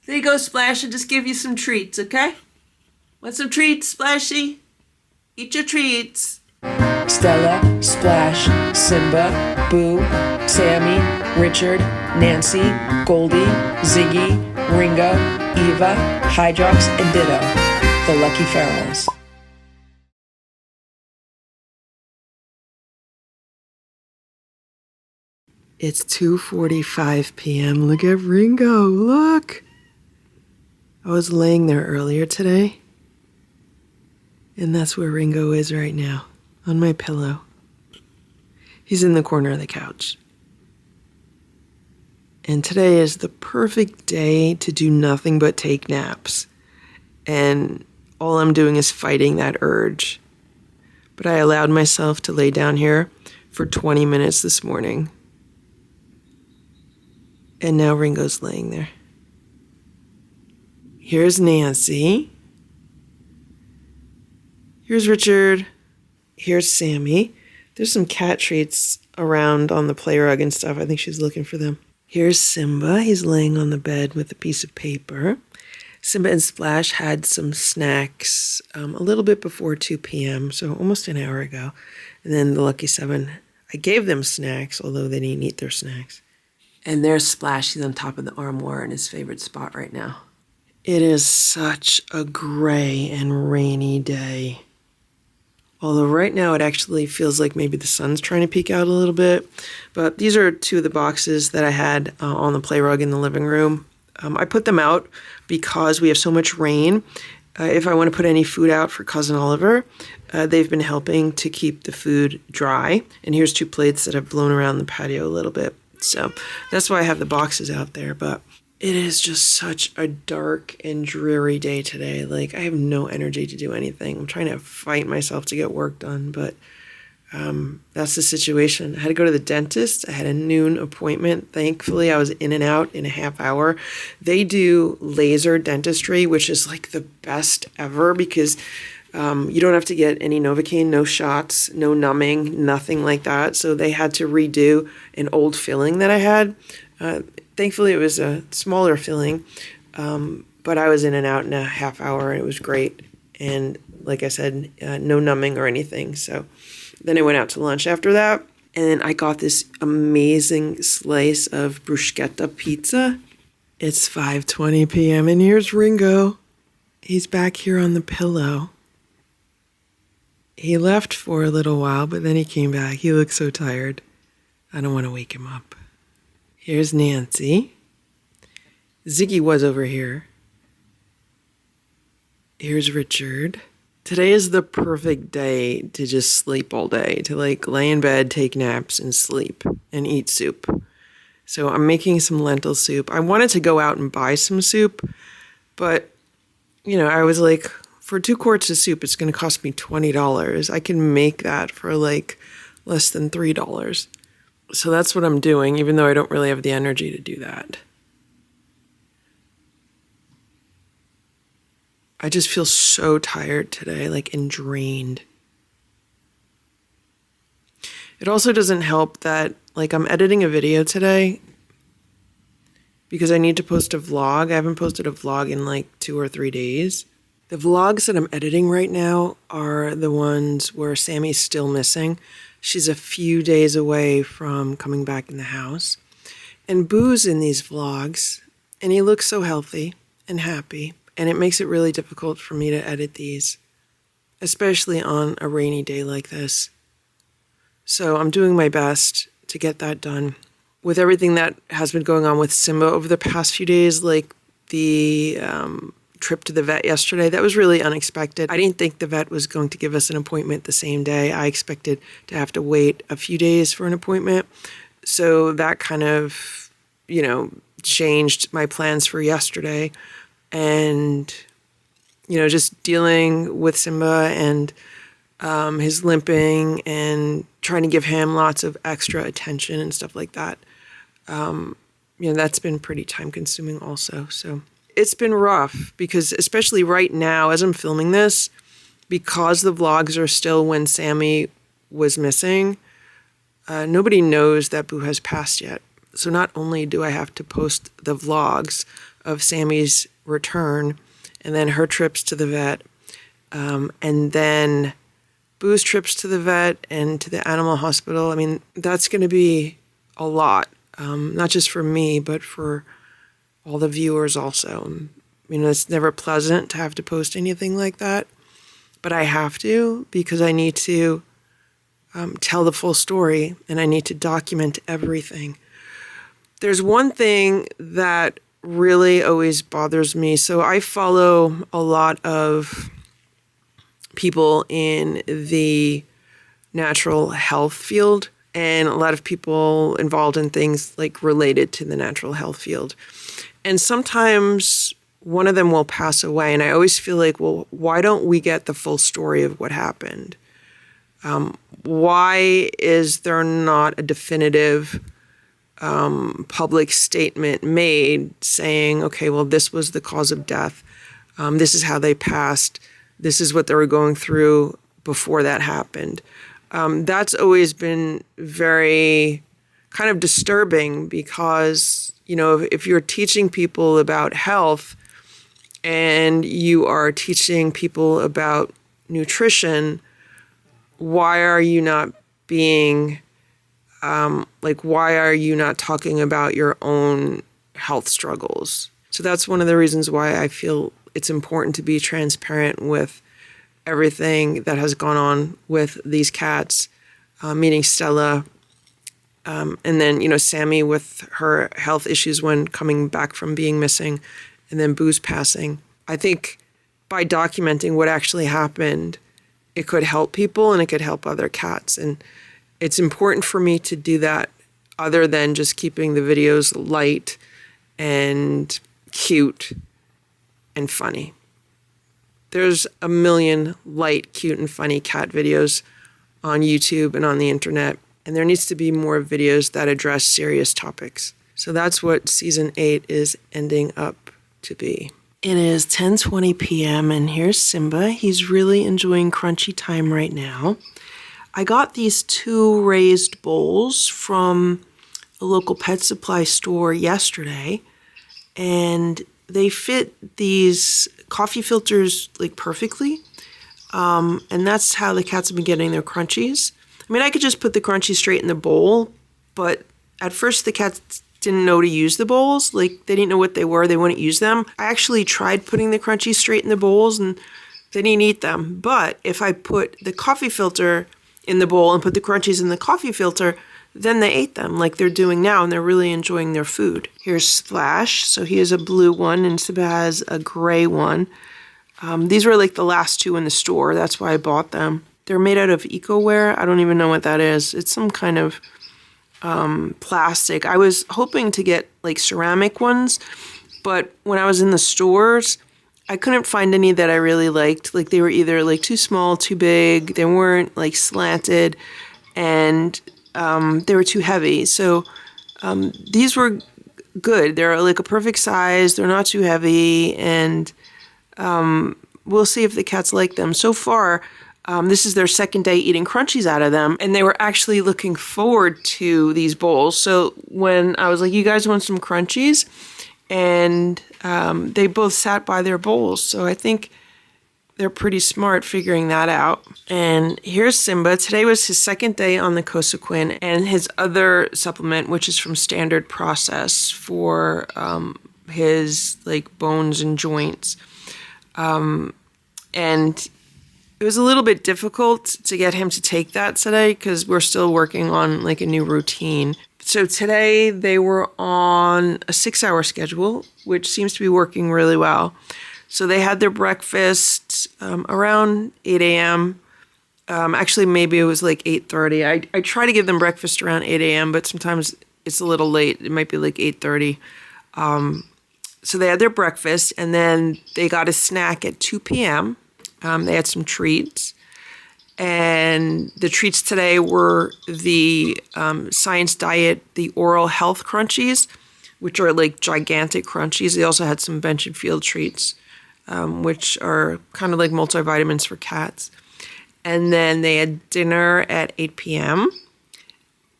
There you go, Splash. I'll just give you some treats, okay? Want some treats, Splashy? Eat your treats. Stella, Splash, Simba, Boo, Sammy, Richard, Nancy, Goldie, Ziggy, Ringo, Eva, Hydrox, and Ditto, the Lucky Ferals. It's 2:45 p.m. Look at Ringo, look! I was laying there earlier today, and that's where Ringo is right now, on my pillow. He's in the corner of the couch. And today is the perfect day to do nothing but take naps. And all I'm doing is fighting that urge. But I allowed myself to lay down here for 20 minutes this morning. And now Ringo's laying there. Here's Nancy. Here's Richard. Here's Sammy. There's some cat treats around on the play rug and stuff. I think she's looking for them. Here's Simba. He's laying on the bed with a piece of paper. Simba and Splash had some snacks a little bit before 2 p.m., so almost an hour ago. And then the Lucky Seven, I gave them snacks, although they didn't eat their snacks. And there's Splash. He's on top of the armoire in his favorite spot right now. It is such a gray and rainy day. Although right now it actually feels like maybe the sun's trying to peek out a little bit. But these are two of the boxes that I had on the play rug in the living room. I put them out because we have so much rain. If I want to put any food out for Cousin Oliver, they've been helping to keep the food dry. And here's two plates that have blown around the patio a little bit. So that's why I have the boxes out there. But it is just such a dark and dreary day today. Like, I have no energy to do anything. I'm trying to fight myself to get work done, but that's the situation. I had to go to the dentist. I had a noon appointment. Thankfully, I was in and out in a half hour. They do laser dentistry, which is like the best ever because you don't have to get any Novocaine, no shots, no numbing, nothing like that. So they had to redo an old filling that I had. Thankfully, it was a smaller filling, but I was in and out in a half hour, and it was great. And like I said, no numbing or anything. So then I went out to lunch after that, and I got this amazing slice of bruschetta pizza. It's 5:20 p.m., and here's Ringo. He's back here on the pillow. He left for a little while, but then he came back. He looks so tired. I don't want to wake him up. Here's Nancy. Ziggy was over here. Here's Richard. Today is the perfect day to just sleep all day, to like lay in bed, take naps, and sleep, and eat soup. So I'm making some lentil soup. I wanted to go out and buy some soup, but, you know, I was like, for 2 quarts of soup, it's going to cost me $20. I can make that for like less than $3. So that's what I'm doing, even though I don't really have the energy to do that. I just feel so tired today, like, and drained. It also doesn't help that, like, I'm editing a video today because I need to post a vlog. I haven't posted a vlog in like 2 or 3 days. The vlogs that I'm editing right now are the ones where Sammy's still missing. She's a few days away from coming back in the house. And Boo's in these vlogs, and he looks so healthy and happy. And it makes it really difficult for me to edit these, especially on a rainy day like this. So I'm doing my best to get that done. With everything that has been going on with Simba over the past few days, like the trip to the vet yesterday, that was really unexpected. I didn't think the vet was going to give us an appointment the same day. I expected to have to wait a few days for an appointment. So that kind of, you know, changed my plans for yesterday. And, you know, just dealing with Simba and his limping and trying to give him lots of extra attention and stuff like that. You know, that's been pretty time consuming also. So it's been rough because especially right now as I'm filming this, because the vlogs are still when Sammy was missing, nobody knows that Boo has passed yet. So not only do I have to post the vlogs, of Sammy's return, and then her trips to the vet, and then Boo's trips to the vet and to the animal hospital. I mean, that's going to be a lot, not just for me, but for all the viewers also. It's never pleasant to have to post anything like that, but I have to because I need to tell the full story and I need to document everything. There's one thing that really always bothers me. So I follow a lot of people in the natural health field and a lot of people involved in things like related to the natural health field. And sometimes one of them will pass away. And I always feel like, well, why don't we get the full story of what happened? Why is there not a definitive public statement made saying, okay, well, this was the cause of death. This is how they passed. This is what they were going through before that happened. That's always been very kind of disturbing because, if you're teaching people about health and you are teaching people about nutrition, why are you not being why are you not talking about your own health struggles? So that's one of the reasons why I feel it's important to be transparent with everything that has gone on with these cats, meeting Stella, and then, Sammy with her health issues when coming back from being missing, and then Boo's passing. I think by documenting what actually happened, it could help people and it could help other cats. And it's important for me to do that other than just keeping the videos light and cute and funny. There's a million light, cute, and funny cat videos on YouTube and on the internet, and there needs to be more videos that address serious topics. So that's what season 8 is ending up to be. It is 10:20 p.m. and here's Simba. He's really enjoying crunchy time right now. I got these 2 raised bowls from a local pet supply store yesterday, and they fit these coffee filters perfectly. And that's how the cats have been getting their crunchies. I mean, I could just put the crunchies straight in the bowl, but at first the cats didn't know to use the bowls. They didn't know what they were. They wouldn't use them. I actually tried putting the crunchies straight in the bowls and they didn't eat them. But if I put the coffee filter in the bowl and put the crunchies in the coffee filter, then they ate them like they're doing now, and they're really enjoying their food. Here's Splash. So he has a blue one, and Simba has a gray one. These were the last 2 in the store. That's why I bought them. They're made out of eco-ware. I don't even know what that is. It's some kind of plastic. I was hoping to get ceramic ones, but when I was in the stores, I couldn't find any that I really liked. They were either too small, too big. They weren't slanted, and they were too heavy. So these were good. They're a perfect size. They're not too heavy, and we'll see if the cats like them. So far, this is their second day eating crunchies out of them, and they were actually looking forward to these bowls. So when I was like, you guys want some crunchies? And they both sat by their bowls. So I think they're pretty smart figuring that out. And here's Simba. Today was his second day on the Cosequin and his other supplement, which is from Standard Process for his bones and joints. And it was a little bit difficult to get him to take that today because we're still working on a new routine. So today they were on a 6-hour schedule, which seems to be working really well. So they had their breakfast around 8 a.m. Actually, maybe it was 8:30. I try to give them breakfast around 8 a.m., but sometimes it's a little late. It might be 8:30. So they had their breakfast, and then they got a snack at 2 p.m. They had some treats. And the treats today were the Science Diet, the Oral Health Crunchies, which are gigantic crunchies. They also had some Bench and Field treats, which are kind of multivitamins for cats. And then they had dinner at 8 p.m.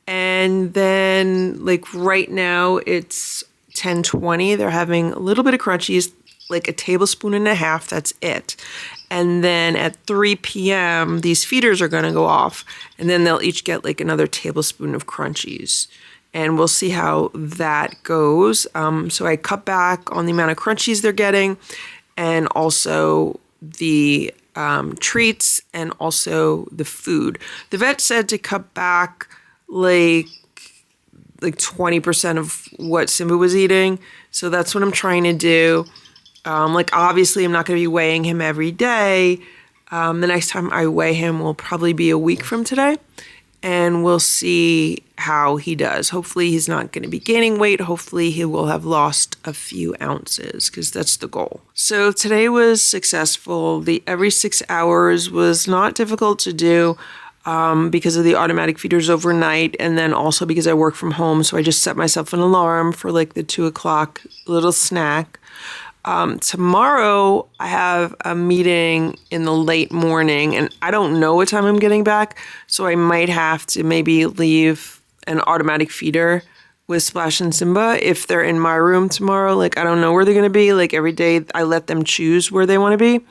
And then right now it's 10:20, they're having a little bit of crunchies, like a tablespoon and a half, that's it. And then at 3 p.m., these feeders are going to go off, and then they'll each get like another tablespoon of crunchies. And we'll see how that goes. So I cut back on the amount of crunchies they're getting, and also the treats, and also the food. The vet said to cut back like 20% of what Simba was eating. So that's what I'm trying to do. Obviously, I'm not going to be weighing him every day. The next time I weigh him will probably be a week from today. And we'll see how he does. Hopefully, he's not going to be gaining weight. Hopefully, he will have lost a few ounces, because that's the goal. So today was successful. The every 6 hours was not difficult to do. Because of the automatic feeders overnight, and then also because I work from home. So I just set myself an alarm for like the 2 o'clock little snack. Tomorrow I have a meeting in the late morning, and I don't know what time I'm getting back. So I might have to maybe leave an automatic feeder with Splash and Simba if they're in my room tomorrow. Like, I don't know where they're going to be. Like, every day I let them choose where they want to be.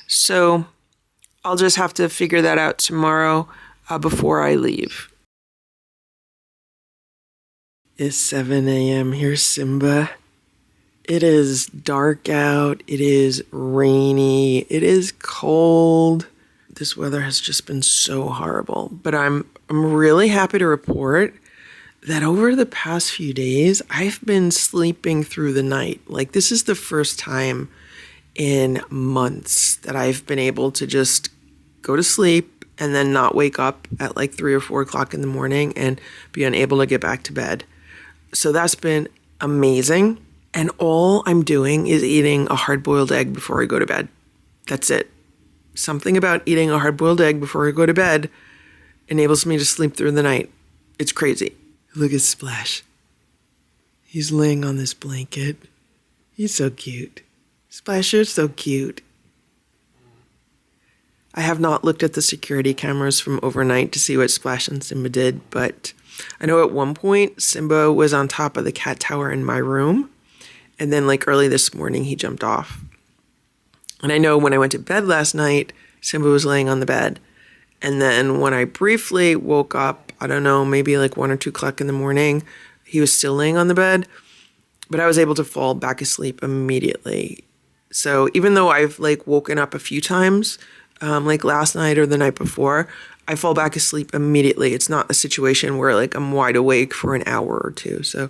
So I'll just have to figure that out tomorrow before I leave. It's 7 a.m. Here's Simba. It is dark out. It is rainy. It is cold. This weather has just been so horrible. But I'm really happy to report that over the past few days, I've been sleeping through the night. Like, this is the first time in months that I've been able to just go to sleep and then not wake up at like 3 or 4 o'clock in the morning and be unable to get back to bed. So that's been amazing. And all I'm doing is eating a hard-boiled egg before I go to bed. That's it. Something about eating a hard-boiled egg before I go to bed enables me to sleep through the night. It's crazy. Look at Splash. He's laying on this blanket. He's so cute. Splash, you're so cute. I have not looked at the security cameras from overnight to see what Splash and Simba did, but I know at one point Simba was on top of the cat tower in my room, and then like early this morning he jumped off. And I know when I went to bed last night, Simba was laying on the bed. And then when I briefly woke up, I don't know, maybe like 1 or 2 o'clock in the morning, he was still laying on the bed, but I was able to fall back asleep immediately. So even though I've like woken up a few times, like last night or the night before, I fall back asleep immediately. It's not a situation where like I'm wide awake for an hour or two. So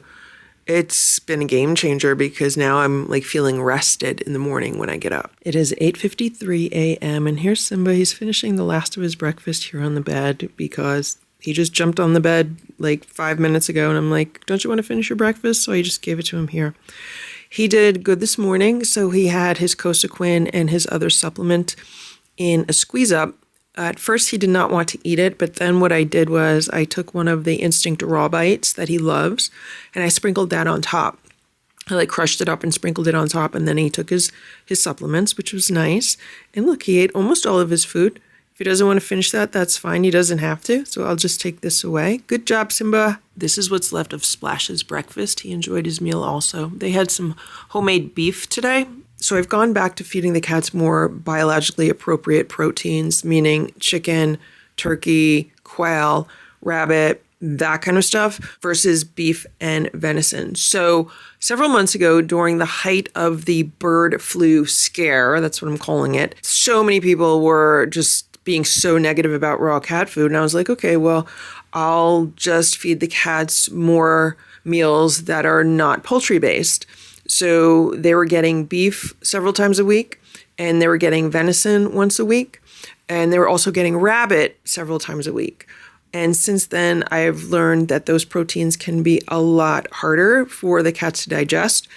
it's been a game changer because now I'm like feeling rested in the morning when I get up. It is 8:53 a.m. and here's Simba. He's finishing the last of his breakfast here on the bed because he just jumped on the bed like 5 minutes ago. And I'm like, don't you want to finish your breakfast? So I just gave it to him here. He did good this morning. So he had his Cosequin and his other supplement in a squeeze up. At first, he did not want to eat it, but then what I did was I took one of the Instinct Raw Bites that he loves, and I sprinkled that on top. I like crushed it up and sprinkled it on top, and then he took his supplements, which was nice. And look, he ate almost all of his food. If he doesn't want to finish that, that's fine. He doesn't have to, so I'll just take this away. Good job, Simba. This is what's left of Splash's breakfast. He enjoyed his meal also. They had some homemade beef today. So I've gone back to feeding the cats more biologically appropriate proteins, meaning chicken, turkey, quail, rabbit, that kind of stuff, versus beef and venison. So several months ago, during the height of the bird flu scare, that's what I'm calling it, so many people were just being so negative about raw cat food. And I was like, okay, well, I'll just feed the cats more meals that are not poultry-based. So they were getting beef several times a week, and they were getting venison once a week, and they were also getting rabbit several times a week. And since then, I've learned that those proteins can be a lot harder for the cats to digest.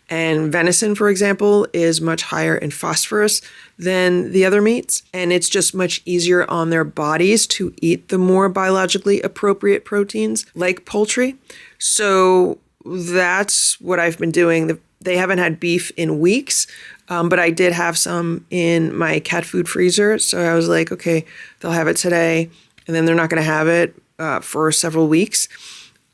And venison, for example, is much higher in phosphorus than the other meats, and it's just much easier on their bodies to eat the more biologically appropriate proteins like poultry. So that's what I've been doing. They haven't had beef in weeks, but I did have some in my cat food freezer. So I was like, okay, they'll have it today, and then they're not going to have it for several weeks.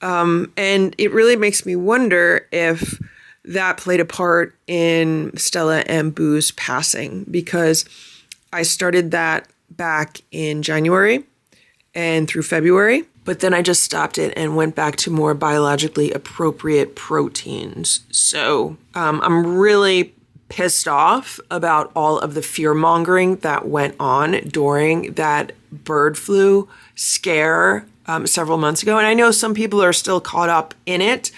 And it really makes me wonder if that played a part in Stella and Boo's passing, because I started that back in January and through February. But then I just stopped it and went back to more biologically appropriate proteins. So I'm really pissed off about all of the fear-mongering that went on during that bird flu scare several months ago. And I know some people are still caught up in it,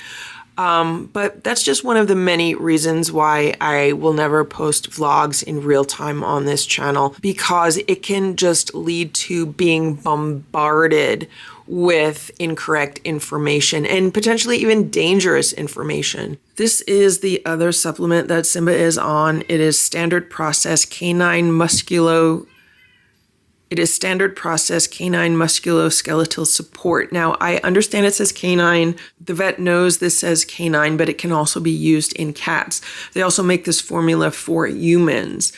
but that's just one of the many reasons why I will never post vlogs in real time on this channel, because it can just lead to being bombarded with incorrect information and potentially even dangerous information. This is the other supplement that Simba is on. It is standard process canine musculoskeletal support. Now, I understand it says canine. The vet knows this says canine, but it can also be used in cats. They also make this formula for humans.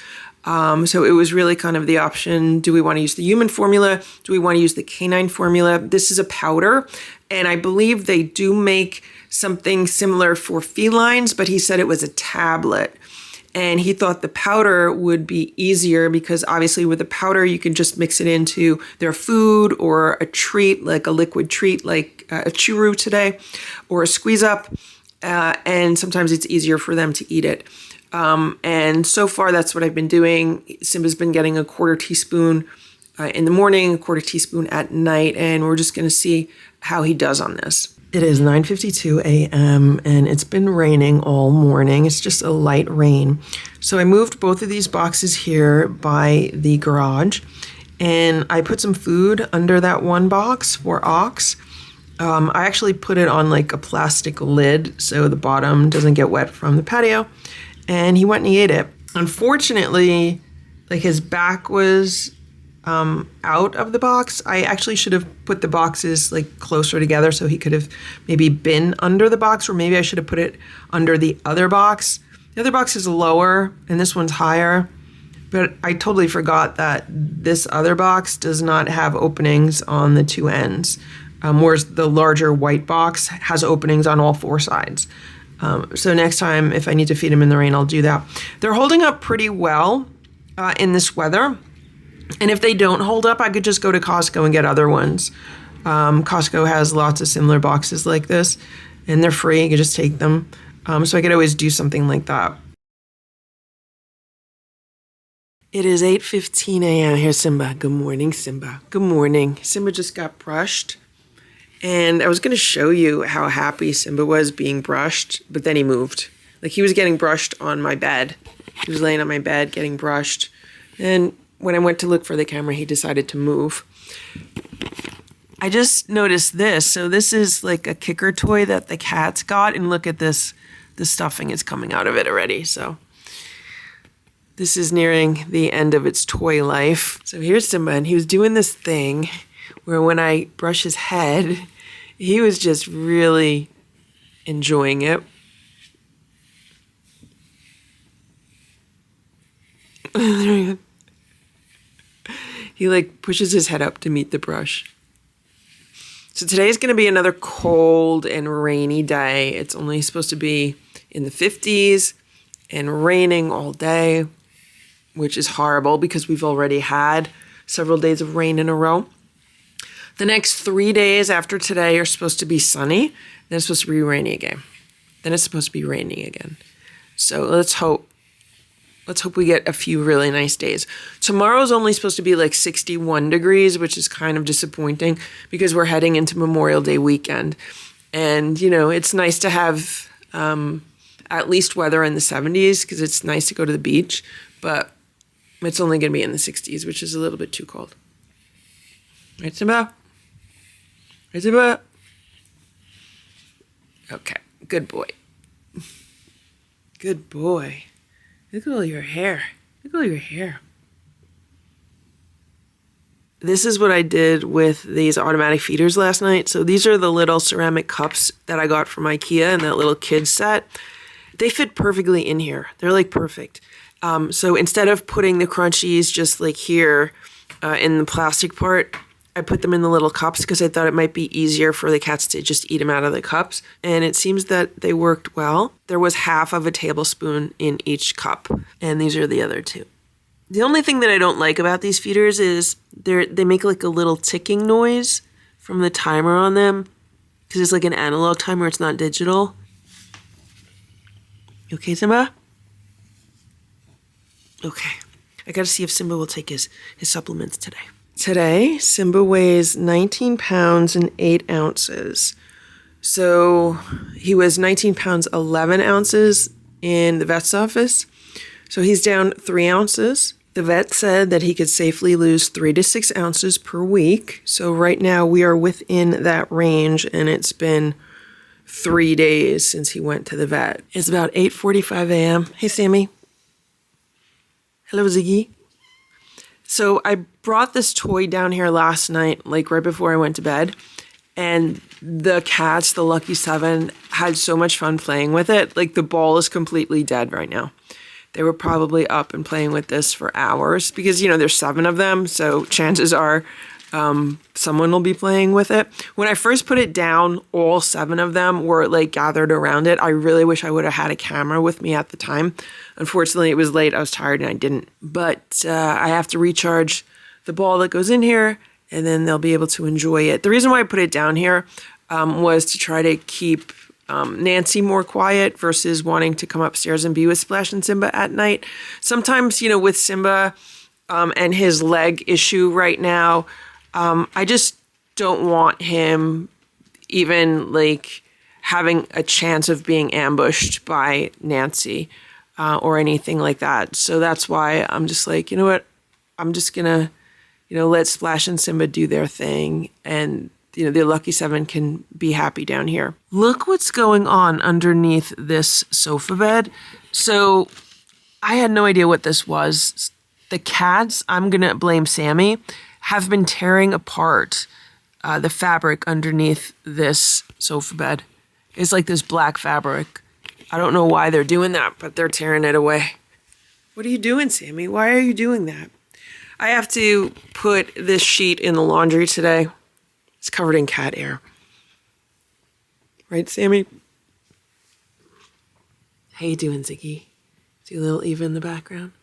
So it was really kind of the option. Do we want to use the human formula? Do we want to use the canine formula? This is a powder, and I believe they do make something similar for felines, but he said it was a tablet. And he thought the powder would be easier because obviously with the powder, you can just mix it into their food or a treat, like a liquid treat, like a churu today, or a squeeze up. And sometimes it's easier for them to eat it. And so far, that's what I've been doing. Simba's been getting a quarter teaspoon in the morning, a quarter teaspoon at night, and we're just going to see how he does on this. It is 9:52 a.m. and it's been raining all morning. It's just a light rain. So I moved both of these boxes here by the garage, and I put some food under that one box for Ox. I actually put it on like a plastic lid so the bottom doesn't get wet from the patio. And he went and he ate it. Unfortunately, like his back was out of the box. I actually should have put the boxes like closer together so he could have maybe been under the box, or maybe I should have put it under the other box. The other box is lower and this one's higher, but I totally forgot that this other box does not have openings on the two ends, whereas the larger white box has openings on all four sides. So next time, if I need to feed them in the rain, I'll do that. They're holding up pretty well in this weather. And if they don't hold up, I could just go to Costco and get other ones. Costco has lots of similar boxes like this, and they're free. You can just take them. So I could always do something like that. It is 8:15 a.m. Here's Simba. Good morning, Simba. Good morning. Simba just got brushed. And I was going to show you how happy Simba was being brushed, but then he moved. Like, he was getting brushed on my bed. He was laying on my bed getting brushed. And when I went to look for the camera, he decided to move. I just noticed this. So this is like a kicker toy that the cats got. And look at this. The stuffing is coming out of it already. So this is nearing the end of its toy life. So here's Simba, and he was doing this thing where when I brush his head, he was just really enjoying it. He like pushes his head up to meet the brush. So today's going to be another cold and rainy day. It's only supposed to be in the 50s and raining all day, which is horrible because we've already had several days of rain in a row. The next 3 days after today are supposed to be sunny. Then it's supposed to be rainy again. Then it's supposed to be raining again. So let's hope we get a few really nice days. Tomorrow's only supposed to be like 61 degrees, which is kind of disappointing because we're heading into Memorial Day weekend. And, you know, it's nice to have at least weather in the 70s because it's nice to go to the beach. But it's only going to be in the 60s, which is a little bit too cold. Right, Simba? Right, Simba? Okay, good boy. Good boy. Look at all your hair. Look at all your hair. This is what I did with these automatic feeders last night. So these are the little ceramic cups that I got from IKEA in that little kids set. They fit perfectly in here. They're like perfect. So instead of putting the crunchies just like here in the plastic part, I put them in the little cups because I thought it might be easier for the cats to just eat them out of the cups. And it seems that they worked well. There was half of a tablespoon in each cup. And these are the other two. The only thing that I don't like about these feeders is they make like a little ticking noise from the timer on them. Because it's like an analog timer, it's not digital. You okay, Simba? Okay. I gotta see if Simba will take his supplements today. Today, Simba weighs 19 pounds and 8 ounces. So he was 19 pounds 11 ounces in the vet's office. So he's down 3 ounces. The vet said that he could safely lose 3 to 6 ounces per week. So right now we are within that range, and it's been 3 days since he went to the vet. It's about 8:45 a.m. Hey, Sammy. Hello, Ziggy. So I brought this toy down here last night, like right before I went to bed, and the cats, the Lucky 7, had so much fun playing with it. Like the ball is completely dead right now. They were probably up and playing with this for hours because, there's 7 of them, so chances are someone will be playing with it. When I first put it down, all 7 of them were like gathered around it. I really wish I would have had a camera with me at the time. Unfortunately, it was late. I was tired and I didn't. But I have to recharge the ball that goes in here, and then they'll be able to enjoy it. The reason why I put it down here was to try to keep Nancy more quiet versus wanting to come upstairs and be with Splash and Simba at night. Sometimes, with Simba and his leg issue right now, I just don't want him even like having a chance of being ambushed by Nancy or anything like that. So that's why I'm just like, you know what? I'm just gonna, let Splash and Simba do their thing, and the Lucky 7 can be happy down here. Look what's going on underneath this sofa bed. So I had no idea what this was. The cats, I'm gonna blame Sammy, have been tearing apart the fabric underneath this sofa bed. It's like this black fabric. I don't know why they're doing that, but they're tearing it away. What are you doing, Sammy? Why are you doing that? I have to put this sheet in the laundry today. It's covered in cat hair. Right, Sammy? How you doing, Ziggy? See a little Eva in the background?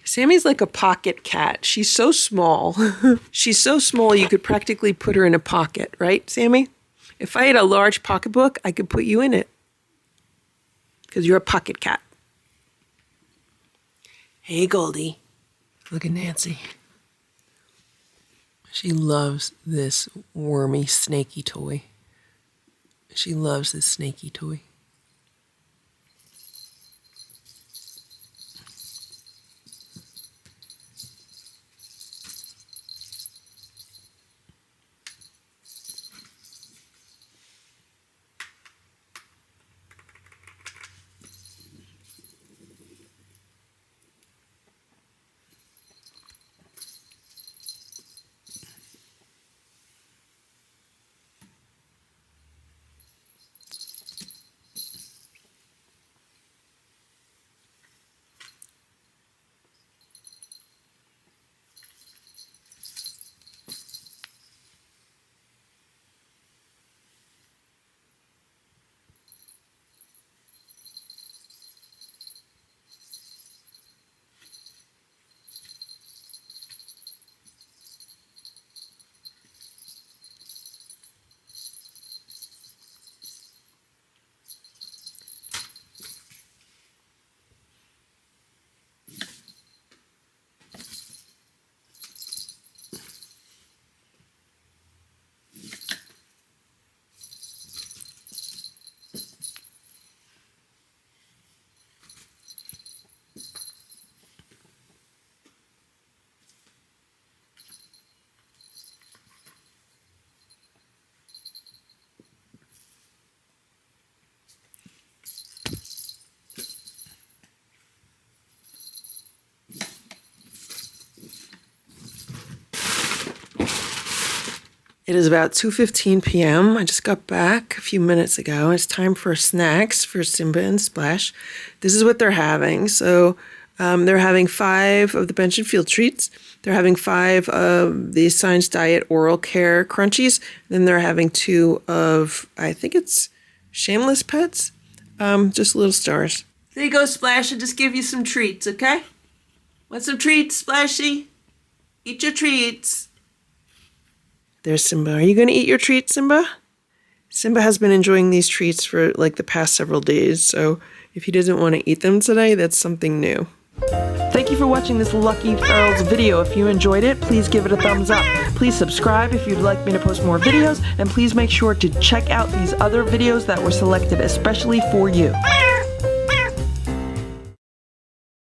Sammy's like a pocket cat. She's so small. She's so small you could practically put her in a pocket, right, Sammy? If I had a large pocketbook, I could put you in it. Because you're a pocket cat. Hey, Goldie. Look at Nancy. She loves this wormy, snaky toy. She loves this snaky toy. It is about 2:15 p.m. I just got back a few minutes ago. It's time for snacks for Simba and Splash. This is what they're having. So They're having 5 of the bench and field treats. They're having 5 of the Science Diet Oral Care Crunchies. Then they're having 2 of, I think it's Shameless Pets. Just little stars. There you go, Splash. I'll just give you some treats, okay? Want some treats, Splashy? Eat your treats. There's Simba. Are you going to eat your treats, Simba? Simba has been enjoying these treats for like the past several days, so if he doesn't want to eat them today, that's something new. Thank you for watching this Lucky Ferals video. If you enjoyed it, please give it a thumbs up. Please subscribe if you'd like me to post more videos, and please make sure to check out these other videos that were selected especially for you.